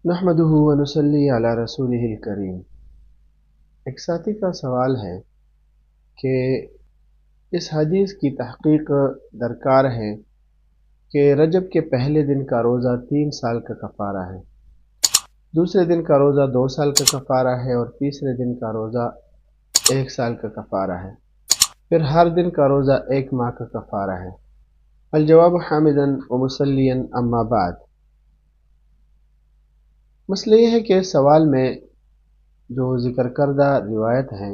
نحمدہ ونصلی علی رسولہ الکریم۔ ایک ساتھی کا سوال ہے کہ اس حدیث کی تحقیق درکار ہے کہ رجب کے پہلے دن کا روزہ 3 سال کا کفارہ ہے، دوسرے دن کا روزہ 2 سال کا کفارہ ہے اور تیسرے دن کا روزہ 1 سال کا کفارہ ہے، پھر ہر دن کا روزہ 1 ماہ کا کفارہ ہے۔ الجواب حامدا ومصلیا اما بعد۔ مسئلہ یہ ہے کہ سوال میں جو ذکر کردہ روایت ہے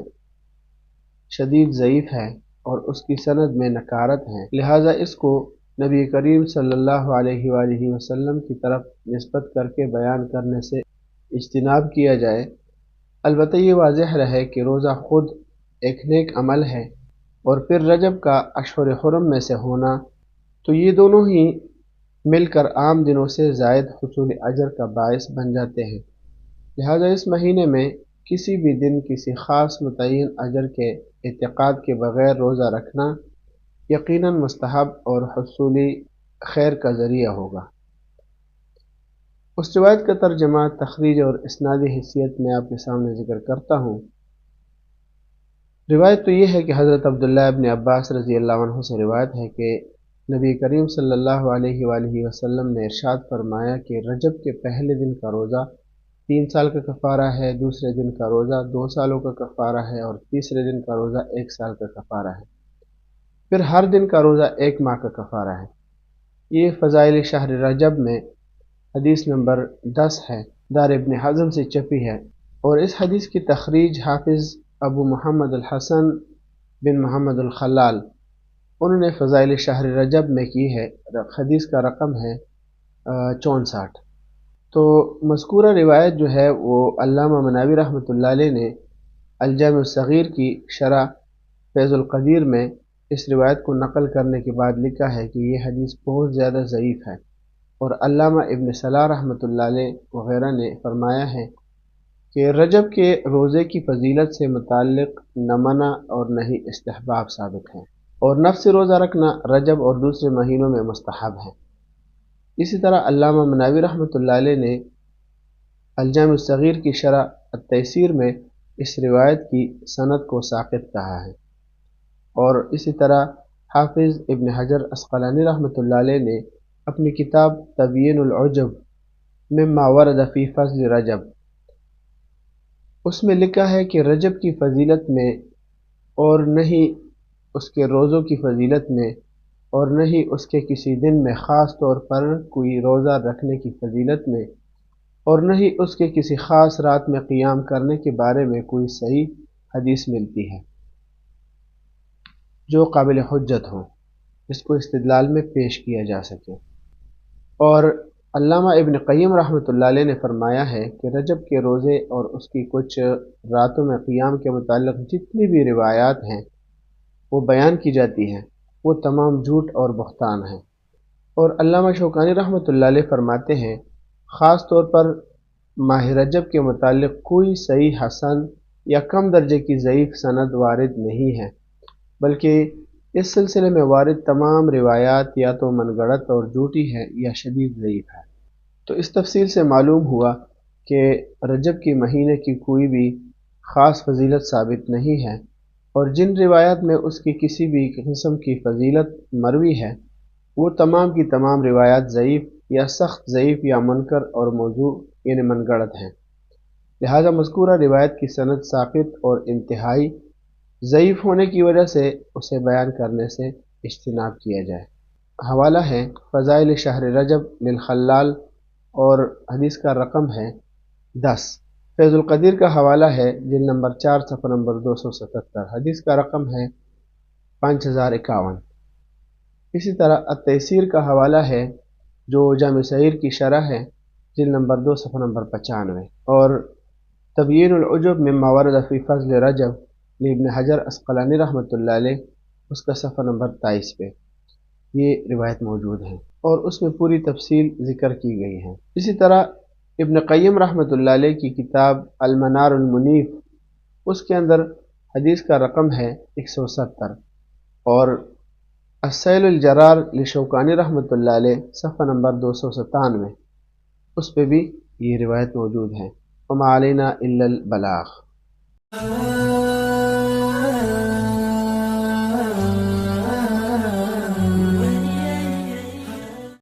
شدید ضعیف ہے اور اس کی سند میں نکارت ہے، لہٰذا اس کو نبی کریم صلی اللہ علیہ وآلہ وسلم کی طرف نسبت کر کے بیان کرنے سے اجتناب کیا جائے۔ البتہ یہ واضح رہے کہ روزہ خود ایک نیک عمل ہے اور پھر رجب کا اشہر حرم میں سے ہونا، تو یہ دونوں ہی مل کر عام دنوں سے زائد حصول اجر کا باعث بن جاتے ہیں، لہذا اس مہینے میں کسی بھی دن کسی خاص متعین اجر کے اعتقاد کے بغیر روزہ رکھنا یقیناً مستحب اور حصول خیر کا ذریعہ ہوگا۔ اس روایت کا ترجمہ، تخریج اور اسنادی حیثیت میں آپ کے سامنے ذکر کرتا ہوں۔ روایت تو یہ ہے کہ حضرت عبداللہ ابن عباس رضی اللہ عنہ سے روایت ہے کہ نبی کریم صلی اللہ علیہ وآلہ وسلم نے ارشاد فرمایا کہ رجب کے پہلے دن کا روزہ 3 سال کا کفارہ ہے، دوسرے دن کا روزہ 2 سالوں کا کفارہ ہے اور تیسرے دن کا روزہ 1 سال کا کفارہ ہے، پھر ہر دن کا روزہ 1 ماہ کا کفارہ ہے۔ یہ فضائل شہر رجب میں حدیث نمبر 10 ہے، دار ابن حزم سے چھپی ہے، اور اس حدیث کی تخریج حافظ ابو محمد الحسن بن محمد الخلال انہوں نے فضائل شہر رجب میں کی ہے۔ حدیث کا رقم ہے 64۔ تو مذکورہ روایت جو ہے وہ علامہ مناوی رحمۃ اللہ علیہ نے الجامع الصغیر کی شرح فیض القدیر میں اس روایت کو نقل کرنے کے بعد لکھا ہے کہ یہ حدیث بہت زیادہ ضعیف ہے، اور علامہ ابن صلاح رحمۃ اللہ علیہ وغیرہ نے فرمایا ہے کہ رجب کے روزے کی فضیلت سے متعلق نہ منع اور نہ ہی استحباب ثابت ہے، اور نفس روزہ رکھنا رجب اور دوسرے مہینوں میں مستحب ہے۔ اسی طرح علامہ مناوی رحمۃ اللہ علیہ نے الجامع الصغیر کی شرح التیسیر میں اس روایت کی سند کو ساقط کہا ہے، اور اسی طرح حافظ ابن حجر عسقلانی رحمۃ اللہ علیہ نے اپنی کتاب تبیین العجب مما ورد فی فضل رجب اس میں لکھا ہے کہ رجب کی فضیلت میں اور نہ ہی اس کے روزوں کی فضیلت میں اور نہ ہی اس کے کسی دن میں خاص طور پر کوئی روزہ رکھنے کی فضیلت میں اور نہ ہی اس کے کسی خاص رات میں قیام کرنے کے بارے میں کوئی صحیح حدیث ملتی ہے جو قابل حجت ہو، اس کو استدلال میں پیش کیا جا سکے۔ اور علامہ ابن قیم رحمۃ اللہ علیہ نے فرمایا ہے کہ رجب کے روزے اور اس کی کچھ راتوں میں قیام کے متعلق جتنی بھی روایات ہیں وہ بیان کی جاتی ہیں وہ تمام جھوٹ اور بہتان ہیں۔ اور علامہ شوکانی رحمۃ اللہ علیہ فرماتے ہیں خاص طور پر ماہ رجب کے متعلق کوئی صحیح حسن یا کم درجے کی ضعیف سند وارد نہیں ہے، بلکہ اس سلسلے میں وارد تمام روایات یا تو من گڑت اور جھوٹی ہے یا شدید ضعیف ہے۔ تو اس تفصیل سے معلوم ہوا کہ رجب کے مہینے کی کوئی بھی خاص فضیلت ثابت نہیں ہے، اور جن روایات میں اس کی کسی بھی قسم کی فضیلت مروی ہے وہ تمام کی تمام روایات ضعیف یا سخت ضعیف یا منکر اور موضوع یعنی من گڑت ہیں، لہذا مذکورہ روایت کی سند ساقط اور انتہائی ضعیف ہونے کی وجہ سے اسے بیان کرنے سے اجتناب کیا جائے۔ حوالہ ہے فضائل شہر رجب للخلال اور حدیث کا رقم ہے 10۔ فیض القدیر کا حوالہ ہے جلد نمبر 4 صفحہ نمبر 277، حدیث کا رقم ہے 5051۔ اسی طرح التیسیر کا حوالہ ہے جو جامع صغیر کی شرح ہے جلد نمبر 2 صفحہ نمبر 95، اور تبیین العجب مما ورد فی فضل رجب ابن حجر عسقلانی رحمۃ اللہ علیہ اس کا صفحہ نمبر 23 پہ یہ روایت موجود ہے اور اس میں پوری تفصیل ذکر کی گئی ہے۔ اسی طرح ابن قیم رحمۃ اللہ علیہ کی کتاب المنار المنیف اس کے اندر حدیث کا رقم ہے 170، اور السیل الجرار لشوکانی رحمۃ اللہ علیہ صفحہ نمبر 297 اس پہ بھی یہ روایت موجود ہے۔ وما علینا الا البلاغ۔